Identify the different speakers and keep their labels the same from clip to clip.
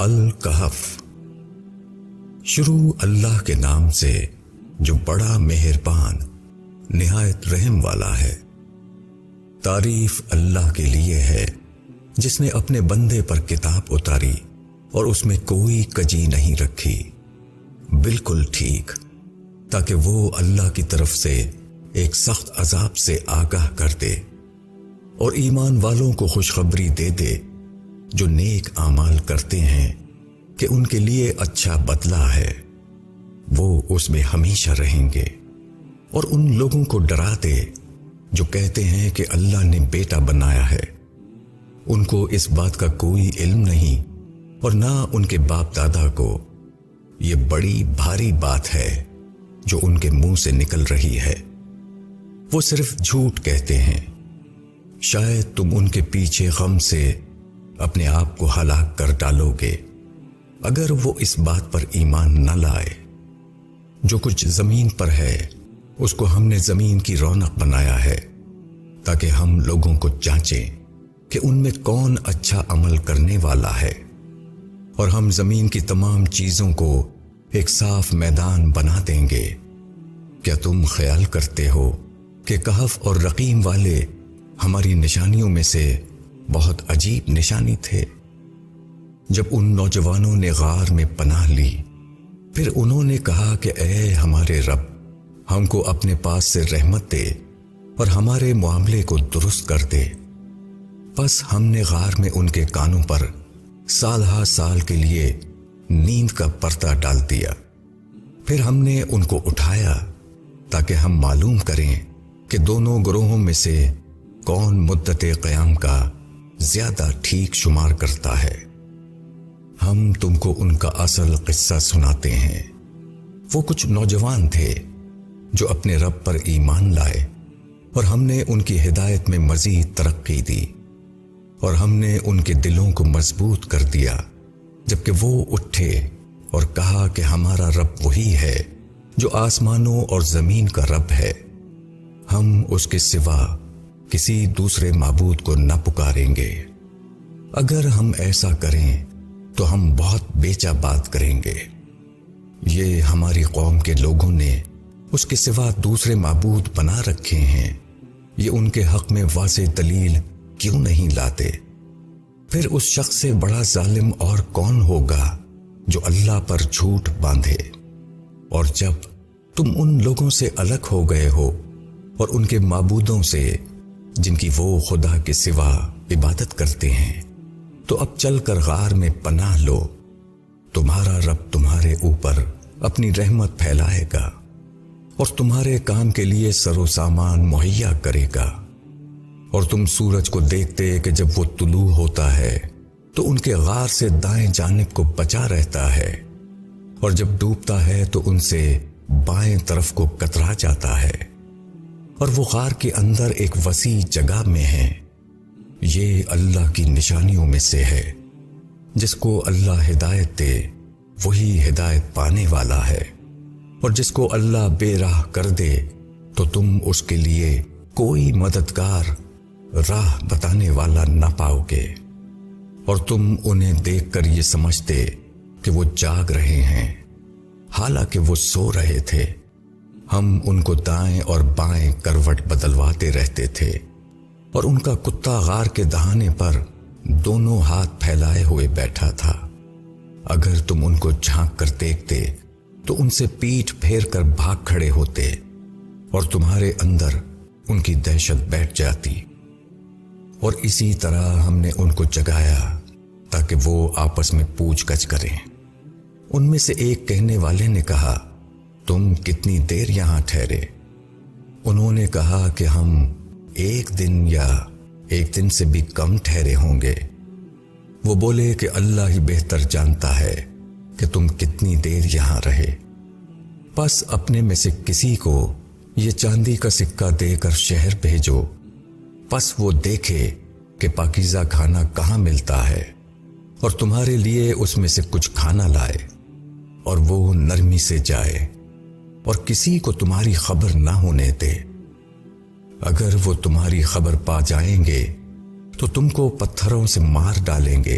Speaker 1: الکہف۔ شروع اللہ کے نام سے جو بڑا مہربان نہایت رحم والا ہے۔ تعریف اللہ کے لیے ہے جس نے اپنے بندے پر کتاب اتاری اور اس میں کوئی کجی نہیں رکھی، بالکل ٹھیک، تاکہ وہ اللہ کی طرف سے ایک سخت عذاب سے آگاہ کر دے اور ایمان والوں کو خوشخبری دے دے جو نیک اعمال کرتے ہیں کہ ان کے لیے اچھا بدلہ ہے، وہ اس میں ہمیشہ رہیں گے۔ اور ان لوگوں کو ڈرا دے جو کہتے ہیں کہ اللہ نے بیٹا بنایا ہے، ان کو اس بات کا کوئی علم نہیں اور نہ ان کے باپ دادا کو۔ یہ بڑی بھاری بات ہے جو ان کے منہ سے نکل رہی ہے، وہ صرف جھوٹ کہتے ہیں۔ شاید تم ان کے پیچھے غم سے اپنے آپ کو ہلاک کر ڈالو گے اگر وہ اس بات پر ایمان نہ لائے۔ جو کچھ زمین پر ہے اس کو ہم نے زمین کی رونق بنایا ہے تاکہ ہم لوگوں کو جانچیں کہ ان میں کون اچھا عمل کرنے والا ہے، اور ہم زمین کی تمام چیزوں کو ایک صاف میدان بنا دیں گے۔ کیا تم خیال کرتے ہو کہ کہف اور رقیم والے ہماری نشانیوں میں سے بہت عجیب نشانی تھے؟ جب ان نوجوانوں نے غار میں پناہ لی، پھر انہوں نے کہا کہ اے ہمارے رب، ہم کو اپنے پاس سے رحمت دے اور ہمارے معاملے کو درست کر دے۔ بس ہم نے غار میں ان کے کانوں پر سال ہا سال کے لیے نیند کا پردہ ڈال دیا، پھر ہم نے ان کو اٹھایا تاکہ ہم معلوم کریں کہ دونوں گروہوں میں سے کون مدت قیام کا زیادہ ٹھیک شمار کرتا ہے۔ ہم تم کو ان کا اصل قصہ سناتے ہیں۔ وہ کچھ نوجوان تھے جو اپنے رب پر ایمان لائے، اور ہم نے ان کی ہدایت میں مزید ترقی دی، اور ہم نے ان کے دلوں کو مضبوط کر دیا جبکہ وہ اٹھے اور کہا کہ ہمارا رب وہی ہے جو آسمانوں اور زمین کا رب ہے، ہم اس کے سوا کسی دوسرے معبود کو نہ پکاریں گے۔ اگر ہم ایسا کریں تو ہم بہت بیچا بات کریں گے۔ یہ ہماری قوم کے لوگوں نے اس کے سوا دوسرے معبود بنا رکھے ہیں، یہ ان کے حق میں واضح دلیل کیوں نہیں لاتے؟ پھر اس شخص سے بڑا ظالم اور کون ہوگا جو اللہ پر جھوٹ باندھے؟ اور جب تم ان لوگوں سے الگ ہو گئے ہو اور ان کے معبودوں سے جن کی وہ خدا کے سوا عبادت کرتے ہیں، تو اب چل کر غار میں پناہ لو، تمہارا رب تمہارے اوپر اپنی رحمت پھیلائے گا اور تمہارے کام کے لیے سر و سامان مہیا کرے گا۔ اور تم سورج کو دیکھتے کہ جب وہ طلوع ہوتا ہے تو ان کے غار سے دائیں جانب کو بچا رہتا ہے، اور جب ڈوبتا ہے تو ان سے بائیں طرف کو کترا جاتا ہے، اور وہ غار کے اندر ایک وسیع جگہ میں ہے۔ یہ اللہ کی نشانیوں میں سے ہے، جس کو اللہ ہدایت دے وہی ہدایت پانے والا ہے، اور جس کو اللہ بے راہ کر دے تو تم اس کے لیے کوئی مددگار راہ بتانے والا نہ پاؤ گے۔ اور تم انہیں دیکھ کر یہ سمجھتے کہ وہ جاگ رہے ہیں، حالانکہ وہ سو رہے تھے۔ ہم ان کو دائیں اور بائیں کروٹ بدلواتے رہتے تھے، اور ان کا کتا غار کے دہانے پر دونوں ہاتھ پھیلائے ہوئے بیٹھا تھا۔ اگر تم ان کو جھانک کر دیکھتے تو ان سے پیٹھ پھیر کر بھاگ کھڑے ہوتے، اور تمہارے اندر ان کی دہشت بیٹھ جاتی۔ اور اسی طرح ہم نے ان کو جگایا تاکہ وہ آپس میں پوچھ گچھ کریں۔ ان میں سے ایک کہنے والے نے کہا، تم کتنی دیر یہاں ٹھہرے؟ انہوں نے کہا کہ ہم ایک دن یا ایک دن سے بھی کم ٹھہرے ہوں گے۔ وہ بولے کہ اللہ ہی بہتر جانتا ہے کہ تم کتنی دیر یہاں رہے۔ پس اپنے میں سے کسی کو یہ چاندی کا سکہ دے کر شہر بھیجو، پس وہ دیکھے کہ پاکیزہ کھانا کہاں ملتا ہے، اور تمہارے لیے اس میں سے کچھ کھانا لائے، اور وہ نرمی سے جائے اور کسی کو تمہاری خبر نہ ہونے دے۔ اگر وہ تمہاری خبر پا جائیں گے تو تم کو پتھروں سے مار ڈالیں گے،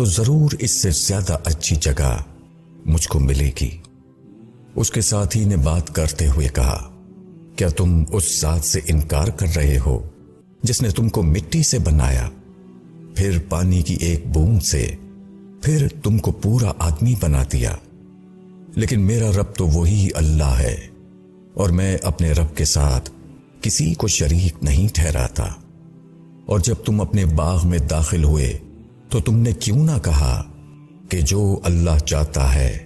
Speaker 1: تو ضرور اس سے زیادہ اچھی جگہ مجھ کو ملے گی۔ اس کے ساتھی نے بات کرتے ہوئے کہا، کیا تم اس ذات سے انکار کر رہے ہو جس نے تم کو مٹی سے بنایا، پھر پانی کی ایک بوند سے، پھر تم کو پورا آدمی بنا دیا؟ لیکن میرا رب تو وہی اللہ ہے، اور میں اپنے رب کے ساتھ کسی کو شریک نہیں ٹھہراتا۔ اور جب تم اپنے باغ میں داخل ہوئے تو تم نے کیوں نہ کہا کہ جو اللہ چاہتا ہے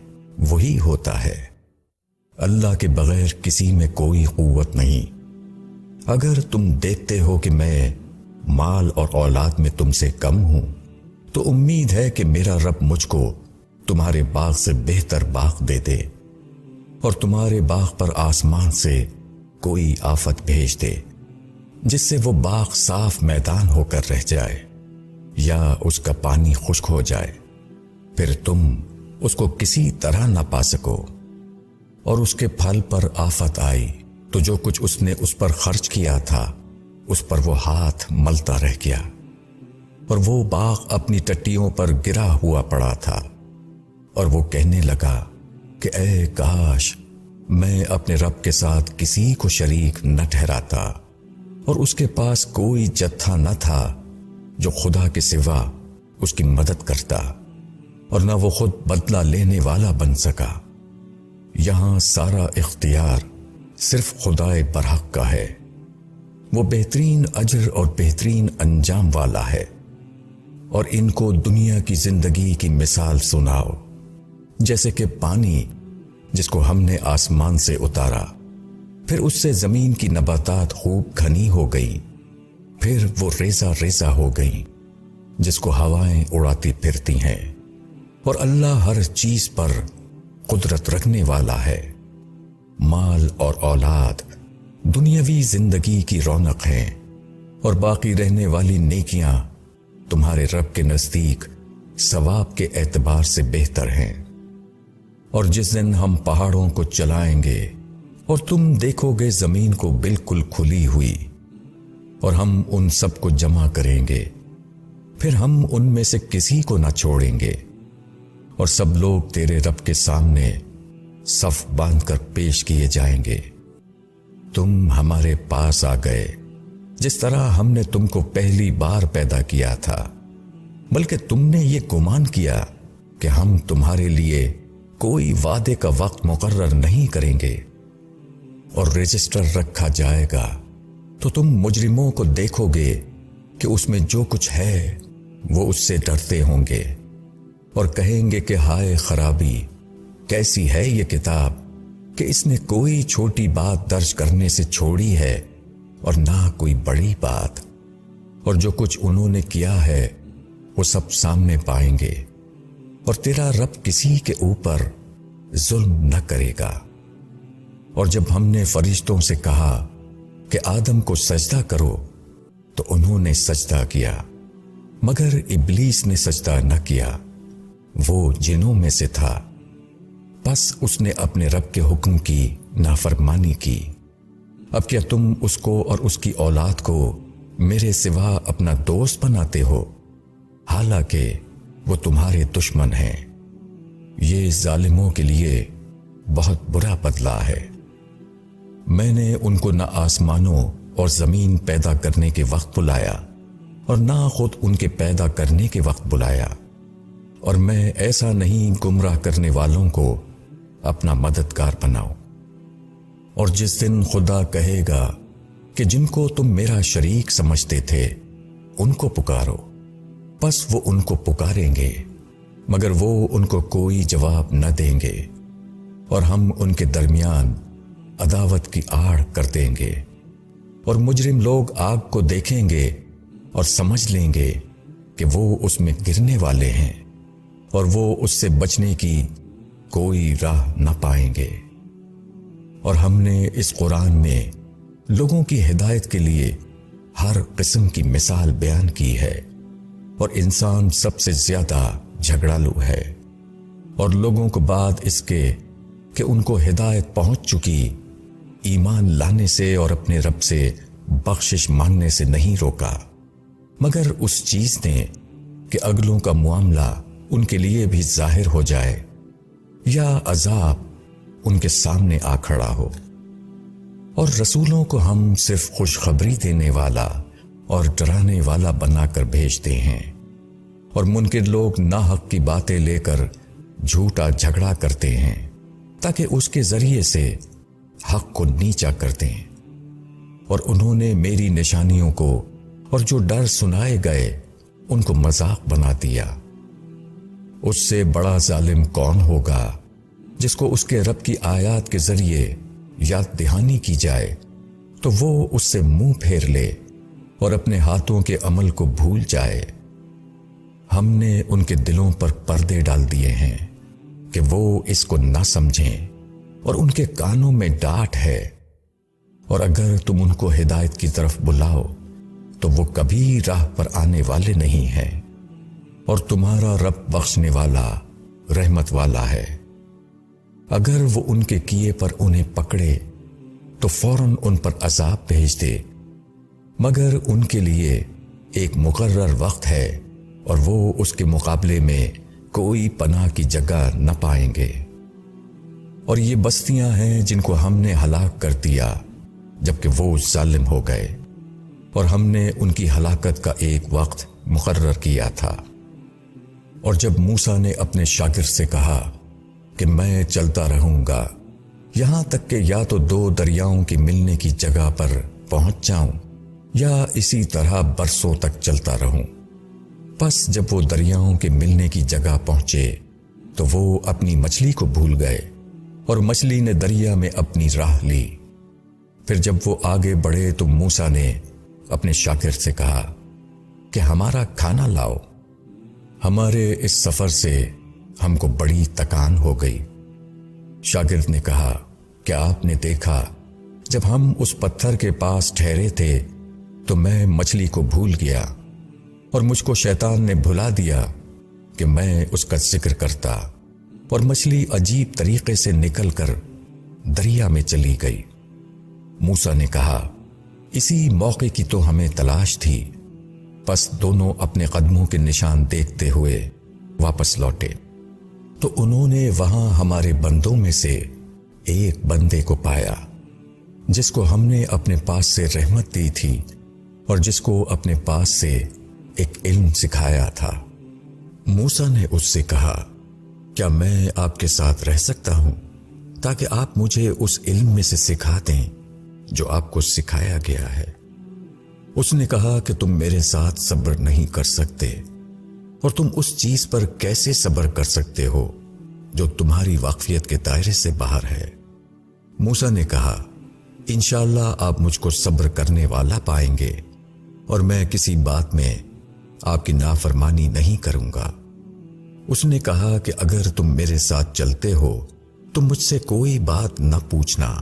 Speaker 1: وہی ہوتا ہے؟ اللہ کے بغیر کسی میں کوئی قوت نہیں۔ اگر تم دیکھتے ہو کہ میں مال اور اولاد میں تم سے کم ہوں، تو امید ہے کہ میرا رب مجھ کو تمہارے باغ سے بہتر باغ دے دے، اور تمہارے باغ پر آسمان سے کوئی آفت بھیج دے جس سے وہ باغ صاف میدان ہو کر رہ جائے، یا اس کا پانی خشک ہو جائے، پھر تم اس کو کسی طرح نہ پا سکو۔ اور اس کے پھل پر آفت آئی تو جو کچھ اس نے اس پر خرچ کیا تھا اس پر وہ ہاتھ ملتا رہ گیا، اور وہ باغ اپنی ٹٹیوں پر گرا ہوا پڑا تھا، اور وہ کہنے لگا کہ اے کاش میں اپنے رب کے ساتھ کسی کو شریک نہ ٹھہراتا، اور اس کے پاس کوئی جتھا نہ تھا جو خدا کے سوا اس کی مدد کرتا، اور نہ وہ خود بدلہ لینے والا بن سکا۔ یہاں سارا اختیار صرف خدائے برحق کا ہے، وہ بہترین اجر اور بہترین انجام والا ہے۔ اور ان کو دنیا کی زندگی کی مثال سناؤ، جیسے کہ پانی جس کو ہم نے آسمان سے اتارا، پھر اس سے زمین کی نباتات خوب گھنی ہو گئی، پھر وہ ریزہ ریزہ ہو گئی جس کو ہوائیں اڑاتی پھرتی ہیں۔ اور اللہ ہر چیز پر قدرت رکھنے والا ہے۔ مال اور اولاد دنیاوی زندگی کی رونق ہیں، اور باقی رہنے والی نیکیاں تمہارے رب کے نزدیک ثواب کے اعتبار سے بہتر ہیں۔ اور جس دن ہم پہاڑوں کو چلائیں گے اور تم دیکھو گے زمین کو بالکل کھلی ہوئی، اور ہم ان سب کو جمع کریں گے، پھر ہم ان میں سے کسی کو نہ چھوڑیں گے، اور سب لوگ تیرے رب کے سامنے صف باندھ کر پیش کیے جائیں گے۔ تم ہمارے پاس آ گئے جس طرح ہم نے تم کو پہلی بار پیدا کیا تھا، بلکہ تم نے یہ گمان کیا کہ ہم تمہارے لیے کوئی وعدے کا وقت مقرر نہیں کریں گے۔ اور رجسٹر رکھا جائے گا تو تم مجرموں کو دیکھو گے کہ اس میں جو کچھ ہے وہ اس سے ڈرتے ہوں گے، اور کہیں گے کہ ہائے خرابی، کیسی ہے یہ کتاب کہ اس نے کوئی چھوٹی بات درج کرنے سے چھوڑی ہے اور نہ کوئی بڑی بات۔ اور جو کچھ انہوں نے کیا ہے وہ سب سامنے پائیں گے، اور تیرا رب کسی کے اوپر ظلم نہ کرے گا۔ اور جب ہم نے فرشتوں سے کہا کہ آدم کو سجدہ کرو تو انہوں نے سجدہ کیا، مگر ابلیس نے سجدہ نہ کیا، وہ جنوں میں سے تھا، پس اس نے اپنے رب کے حکم کی نافرمانی کی۔ اب کیا تم اس کو اور اس کی اولاد کو میرے سوا اپنا دوست بناتے ہو، حالانکہ وہ تمہارے دشمن ہیں؟ یہ ظالموں کے لیے بہت برا بدلہ ہے۔ میں نے ان کو نہ آسمانوں اور زمین پیدا کرنے کے وقت بلایا، اور نہ خود ان کے پیدا کرنے کے وقت بلایا، اور میں ایسا نہیں گمراہ کرنے والوں کو اپنا مددگار بناؤں۔ اور جس دن خدا کہے گا کہ جن کو تم میرا شریک سمجھتے تھے ان کو پکارو، پس وہ ان کو پکاریں گے، مگر وہ ان کو کوئی جواب نہ دیں گے، اور ہم ان کے درمیان عداوت کی آڑ کر دیں گے۔ اور مجرم لوگ آگ کو دیکھیں گے اور سمجھ لیں گے کہ وہ اس میں گرنے والے ہیں، اور وہ اس سے بچنے کی کوئی راہ نہ پائیں گے۔ اور ہم نے اس قرآن میں لوگوں کی ہدایت کے لیے ہر قسم کی مثال بیان کی ہے، اور انسان سب سے زیادہ جھگڑالو ہے۔ اور لوگوں کو بعد اس کے کہ ان کو ہدایت پہنچ چکی، ایمان لانے سے اور اپنے رب سے بخشش مانگنے سے نہیں روکا، مگر اس چیز نے کہ اگلوں کا معاملہ ان کے لیے بھی ظاہر ہو جائے یا عذاب ان کے سامنے آ کھڑا ہو۔ اور رسولوں کو ہم صرف خوشخبری دینے والا اور ڈرانے والا بنا کر بھیجتے ہیں، اور منکر لوگ ناحق کی باتیں لے کر جھوٹا جھگڑا کرتے ہیں تاکہ اس کے ذریعے سے حق کو نیچا کر دیں۔ اور انہوں نے میری نشانیوں کو اور جو ڈر سنائے گئے ان کو مذاق بنا دیا۔ اس سے بڑا ظالم کون ہوگا جس کو اس کے رب کی آیات کے ذریعے یاد دہانی کی جائے تو وہ اس سے منہ پھیر لے اور اپنے ہاتھوں کے عمل کو بھول جائے۔ ہم نے ان کے دلوں پر پردے ڈال دیے ہیں کہ وہ اس کو نہ سمجھیں، اور ان کے کانوں میں ڈانٹ ہے، اور اگر تم ان کو ہدایت کی طرف بلاؤ تو وہ کبھی راہ پر آنے والے نہیں ہیں، اور تمہارا رب بخشنے والا رحمت والا ہے۔ اگر وہ ان کے کیے پر انہیں پکڑے تو فوراً ان پر عذاب بھیج دے، مگر ان کے لیے ایک مقرر وقت ہے اور وہ اس کے مقابلے میں کوئی پناہ کی جگہ نہ پائیں گے۔ اور یہ بستیاں ہیں جن کو ہم نے ہلاک کر دیا جبکہ وہ ظالم ہو گئے، اور ہم نے ان کی ہلاکت کا ایک وقت مقرر کیا تھا۔ اور جب موسیٰ نے اپنے شاگرد سے کہا کہ میں چلتا رہوں گا یہاں تک کہ یا تو دو دریاؤں کی ملنے کی جگہ پر پہنچ جاؤں یا اسی طرح برسوں تک چلتا رہوں، پس جب وہ دریاؤں کے ملنے کی جگہ پہنچے تو وہ اپنی مچھلی کو بھول گئے، اور مچھلی نے دریا میں اپنی راہ لی۔ پھر جب وہ آگے بڑھے تو موسیٰ نے اپنے شاگرد سے کہا کہ ہمارا کھانا لاؤ، ہمارے اس سفر سے ہم کو بڑی تکان ہو گئی۔ شاگرد نے کہا، کیا آپ نے دیکھا جب ہم اس پتھر کے پاس ٹھہرے تھے تو میں مچھلی کو بھول گیا، اور مجھ کو شیطان نے بھلا دیا کہ میں اس کا ذکر کرتا، اور مچھلی عجیب طریقے سے نکل کر دریا میں چلی گئی۔ موسیٰ نے کہا، اسی موقع کی تو ہمیں تلاش تھی۔ پس دونوں اپنے قدموں کے نشان دیکھتے ہوئے واپس لوٹے، تو انہوں نے وہاں ہمارے بندوں میں سے ایک بندے کو پایا جس کو ہم نے اپنے پاس سے رحمت دی تھی، اور جس کو اپنے پاس سے ایک علم سکھایا تھا۔ موسیٰ نے اس سے کہا، کیا میں آپ کے ساتھ رہ سکتا ہوں تاکہ آپ مجھے اس علم میں سے سکھا دیں جو آپ کو سکھایا گیا ہے؟ اس نے کہا کہ تم میرے ساتھ صبر نہیں کر سکتے، اور تم اس چیز پر کیسے صبر کر سکتے ہو جو تمہاری واقفیت کے دائرے سے باہر ہے؟ موسیٰ نے کہا، انشاءاللہ آپ مجھ کو صبر کرنے والا پائیں گے، اور میں کسی بات میں آپ کی نافرمانی نہیں کروں گا۔ اس نے کہا کہ اگر تم میرے ساتھ چلتے ہو تو مجھ سے کوئی بات نہ پوچھنا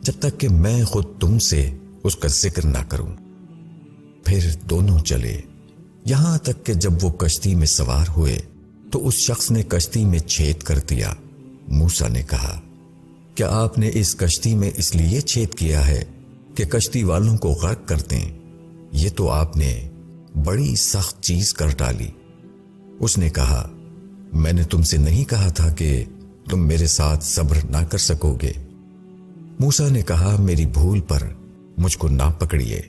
Speaker 1: جب تک کہ میں خود تم سے اس کا ذکر نہ کروں۔ پھر دونوں چلے یہاں تک کہ جب وہ کشتی میں سوار ہوئے تو اس شخص نے کشتی میں چھید کر دیا۔ موسیٰ نے کہا، کیا آپ نے اس کشتی میں اس لیے چھید کیا ہے کہ کشتی والوں کو غرق کر دیں؟ یہ تو آپ نے بڑی سخت چیز کر ڈالی۔ اس نے کہا، میں نے تم سے نہیں کہا تھا کہ تم میرے ساتھ صبر نہ کر سکو گے؟ موسیٰ نے کہا، میری بھول پر مجھ کو نہ پکڑیے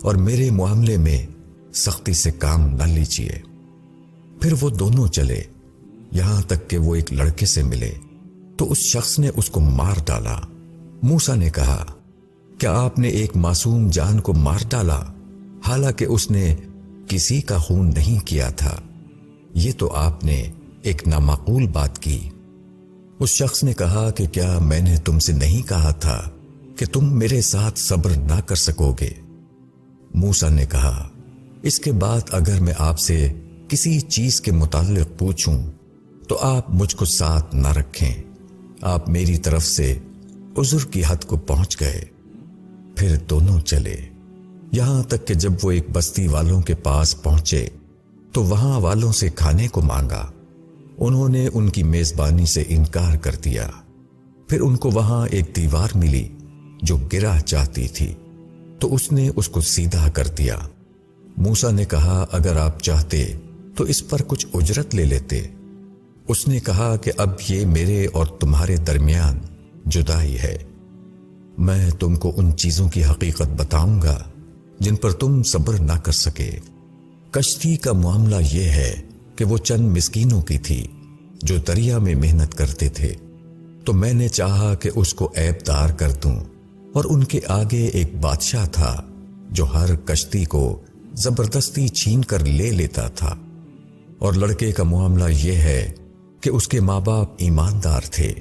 Speaker 1: اور میرے معاملے میں سختی سے کام نہ لیجیے۔ پھر وہ دونوں چلے یہاں تک کہ وہ ایک لڑکے سے ملے تو اس شخص نے اس کو مار ڈالا۔ موسیٰ نے کہا، کیا آپ نے ایک معصوم جان کو مار ڈالا حالانکہ اس نے کسی کا خون نہیں کیا تھا؟ یہ تو آپ نے ایک نامعقول بات کی۔ اس شخص نے کہا کہ کیا میں نے تم سے نہیں کہا تھا کہ تم میرے ساتھ صبر نہ کر سکو گے؟ موسیٰ نے کہا، اس کے بعد اگر میں آپ سے کسی چیز کے متعلق پوچھوں تو آپ مجھ کو ساتھ نہ رکھیں۔ آپ میری طرف سے عذر کی حد کو پہنچ گئے۔ پھر دونوں چلے یہاں تک کہ جب وہ ایک بستی والوں کے پاس پہنچے تو وہاں والوں سے کھانے کو مانگا۔ انہوں نے ان کی میزبانی سے انکار کر دیا۔ پھر ان کو وہاں ایک دیوار ملی جو گرا چاہتی تھی تو اس نے اس کو سیدھا کر دیا۔ موسیٰ نے کہا، اگر آپ چاہتے تو اس پر کچھ اجرت لے لیتے۔ اس نے کہا کہ اب یہ میرے اور تمہارے درمیان جدائی ہے۔ میں تم کو ان چیزوں کی حقیقت بتاؤں گا جن پر تم صبر نہ کر سکے۔ کشتی کا معاملہ یہ ہے کہ وہ چند مسکینوں کی تھی جو دریا میں محنت کرتے تھے، تو میں نے چاہا کہ اس کو عیب دار کر دوں، اور ان کے آگے ایک بادشاہ تھا جو ہر کشتی کو زبردستی چھین کر لے لیتا تھا۔ اور لڑکے کا معاملہ یہ ہے کہ اس کے ماں باپ ایماندار تھے۔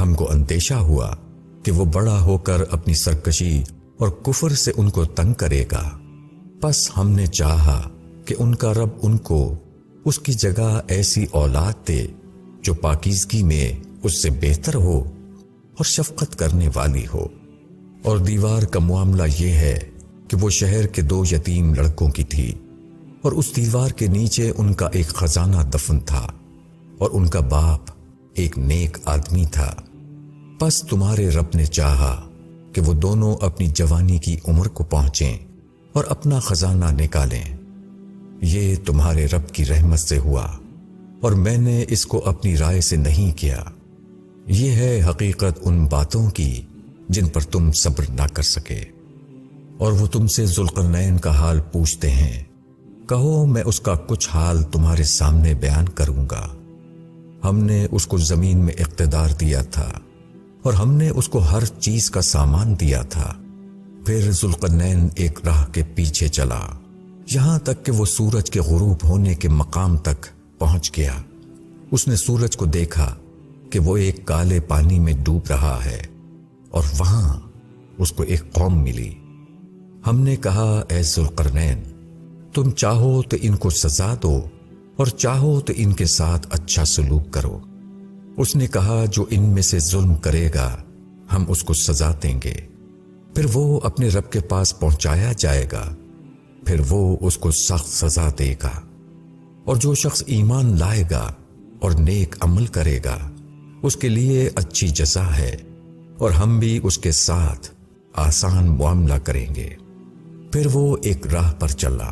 Speaker 1: ہم کو اندیشہ ہوا کہ وہ بڑا ہو کر اپنی سرکشی اور کفر سے ان کو تنگ کرے گا، پس ہم نے چاہا کہ ان کا رب ان کو اس کی جگہ ایسی اولاد دے جو پاکیزگی میں اس سے بہتر ہو اور شفقت کرنے والی ہو۔ اور دیوار کا معاملہ یہ ہے کہ وہ شہر کے 2 یتیم لڑکوں کی تھی، اور اس دیوار کے نیچے ان کا ایک خزانہ دفن تھا، اور ان کا باپ ایک نیک آدمی تھا۔ پس تمہارے رب نے چاہا کہ وہ دونوں اپنی جوانی کی عمر کو پہنچیں اور اپنا خزانہ نکالیں۔ یہ تمہارے رب کی رحمت سے ہوا، اور میں نے اس کو اپنی رائے سے نہیں کیا۔ یہ ہے حقیقت ان باتوں کی جن پر تم صبر نہ کر سکے۔ اور وہ تم سے ذوالقرنین کا حال پوچھتے ہیں، کہو میں اس کا کچھ حال تمہارے سامنے بیان کروں گا۔ ہم نے اس کو زمین میں اقتدار دیا تھا، اور ہم نے اس کو ہر چیز کا سامان دیا تھا۔ پھر ذوالقرنین ایک راہ کے پیچھے چلا، یہاں تک کہ وہ سورج کے غروب ہونے کے مقام تک پہنچ گیا۔ اس نے سورج کو دیکھا کہ وہ ایک کالے پانی میں ڈوب رہا ہے، اور وہاں اس کو ایک قوم ملی۔ ہم نے کہا، اے ذوالقرنین، تم چاہو تو ان کو سزا دو، اور چاہو تو ان کے ساتھ اچھا سلوک کرو۔ اس نے کہا، جو ان میں سے ظلم کرے گا ہم اس کو سزا دیں گے۔ پھر وہ اپنے رب کے پاس پہنچایا جائے گا، پھر وہ اس کو سخت سزا دے گا۔ اور جو شخص ایمان لائے گا اور نیک عمل کرے گا اس کے لیے اچھی جزا ہے، اور ہم بھی اس کے ساتھ آسان معاملہ کریں گے۔ پھر وہ ایک راہ پر چلا،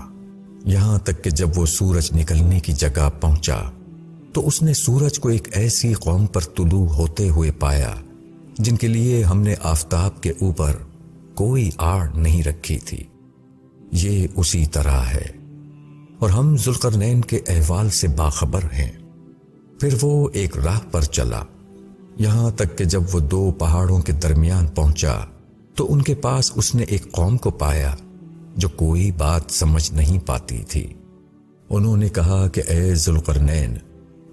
Speaker 1: یہاں تک کہ جب وہ سورج نکلنے کی جگہ پہنچا تو اس نے سورج کو ایک ایسی قوم پر طلوع ہوتے ہوئے پایا جن کے لیے ہم نے آفتاب کے اوپر کوئی آڑ نہیں رکھی تھی۔ یہ اسی طرح ہے، اور ہم ذوالقرنین کے احوال سے باخبر ہیں۔ پھر وہ ایک راہ پر چلا، یہاں تک کہ جب وہ 2 پہاڑوں کے درمیان پہنچا تو ان کے پاس اس نے ایک قوم کو پایا جو کوئی بات سمجھ نہیں پاتی تھی۔ انہوں نے کہا کہ اے ذوالقرنین،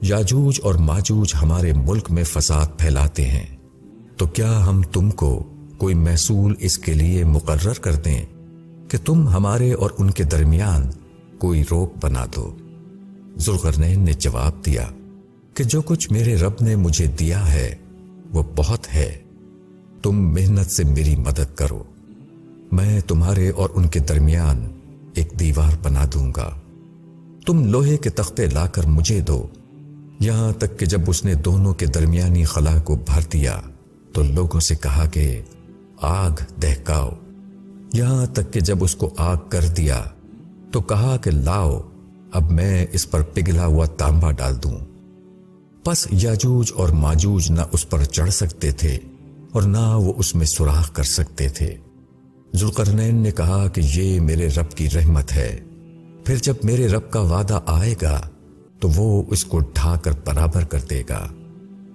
Speaker 1: یاجوج اور ماجوج ہمارے ملک میں فساد پھیلاتے ہیں، تو کیا ہم تم کو کوئی محصول اس کے لیے مقرر کر دیں کہ تم ہمارے اور ان کے درمیان کوئی روک بنا دو؟ ذوالقرنین نے جواب دیا کہ جو کچھ میرے رب نے مجھے دیا ہے وہ بہت ہے، تم محنت سے میری مدد کرو، میں تمہارے اور ان کے درمیان ایک دیوار بنا دوں گا۔ تم لوہے کے تختے لا کر مجھے دو۔ یہاں تک کہ جب اس نے دونوں کے درمیانی خلا کو بھر دیا تو لوگوں سے کہا کہ آگ دہکاؤ۔ یہاں تک کہ جب اس کو آگ کر دیا تو کہا کہ لاؤ، اب میں اس پر پگھلا ہوا تانبا ڈال دوں۔ پس یاجوج اور ماجوج نہ اس پر چڑھ سکتے تھے اور نہ وہ اس میں سوراخ کر سکتے تھے۔ ذوالقرنین نے کہا کہ یہ میرے رب کی رحمت ہے، پھر جب میرے رب کا وعدہ آئے گا تو وہ اس کو ڈھا کر برابر کر دے گا،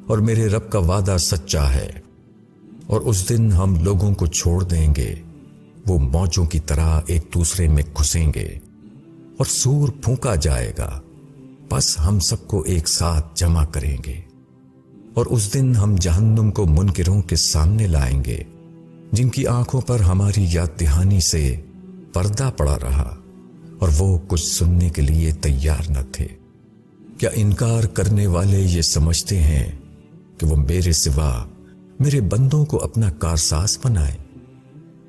Speaker 1: اور میرے رب کا وعدہ سچا ہے۔ اور اس دن ہم لوگوں کو چھوڑ دیں گے، وہ موجوں کی طرح ایک دوسرے میں گھسیں گے، اور سور پھونکا جائے گا، پس ہم سب کو ایک ساتھ جمع کریں گے۔ اور اس دن ہم جہنم کو منکروں کے سامنے لائیں گے جن کی آنکھوں پر ہماری یاد دہانی سے پردہ پڑا رہا، اور وہ کچھ سننے کے لیے تیار نہ تھے۔ کیا انکار کرنے والے یہ سمجھتے ہیں کہ وہ میرے سوا میرے بندوں کو اپنا کارساز بنائے؟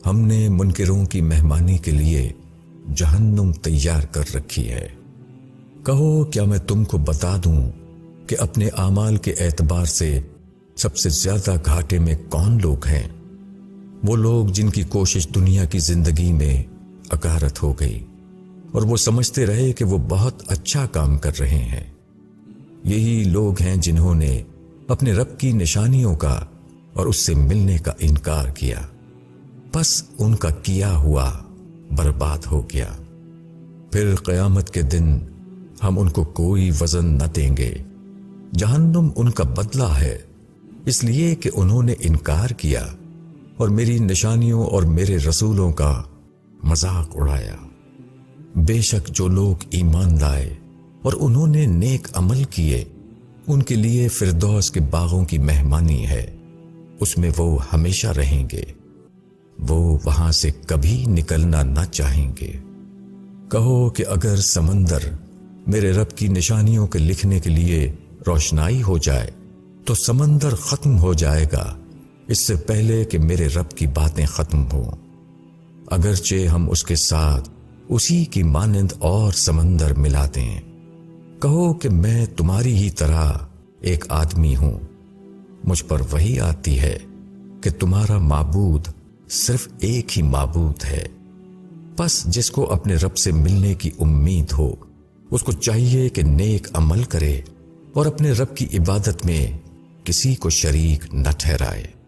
Speaker 1: ہم نے منکروں کی مہمانی کے لیے جہنم تیار کر رکھی ہے۔ کہو کیا میں تم کو بتا دوں کہ اپنے اعمال کے اعتبار سے سب سے زیادہ گھاٹے میں کون لوگ ہیں؟ وہ لوگ جن کی کوشش دنیا کی زندگی میں اکارت ہو گئی، اور وہ سمجھتے رہے کہ وہ بہت اچھا کام کر رہے ہیں۔ یہی لوگ ہیں جنہوں نے اپنے رب کی نشانیوں کا اور اس سے ملنے کا انکار کیا، پس ان کا کیا ہوا برباد ہو گیا۔ پھر قیامت کے دن ہم ان کو کوئی وزن نہ دیں گے۔ جہنم ان کا بدلہ ہے، اس لیے کہ انہوں نے انکار کیا اور میری نشانیوں اور میرے رسولوں کا مذاق اڑایا۔ بے شک جو لوگ ایمان لائے اور انہوں نے نیک عمل کیے، ان کے لیے فردوس کے باغوں کی مہمانی ہے، اس میں وہ ہمیشہ رہیں گے، وہ وہاں سے کبھی نکلنا نہ چاہیں گے۔ کہو کہ اگر سمندر میرے رب کی نشانیوں کے لکھنے کے لیے روشنائی ہو جائے تو سمندر ختم ہو جائے گا اس سے پہلے کہ میرے رب کی باتیں ختم ہوں، اگرچہ ہم اس کے ساتھ اسی کی مانند اور سمندر ملا دیں۔ کہو کہ میں تمہاری ہی طرح ایک آدمی ہوں، مجھ پر وحی آتی ہے کہ تمہارا معبود صرف ایک ہی معبود ہے، پس جس کو اپنے رب سے ملنے کی امید ہو اس کو چاہیے کہ نیک عمل کرے اور اپنے رب کی عبادت میں کسی کو شریک نہ ٹھہرائے۔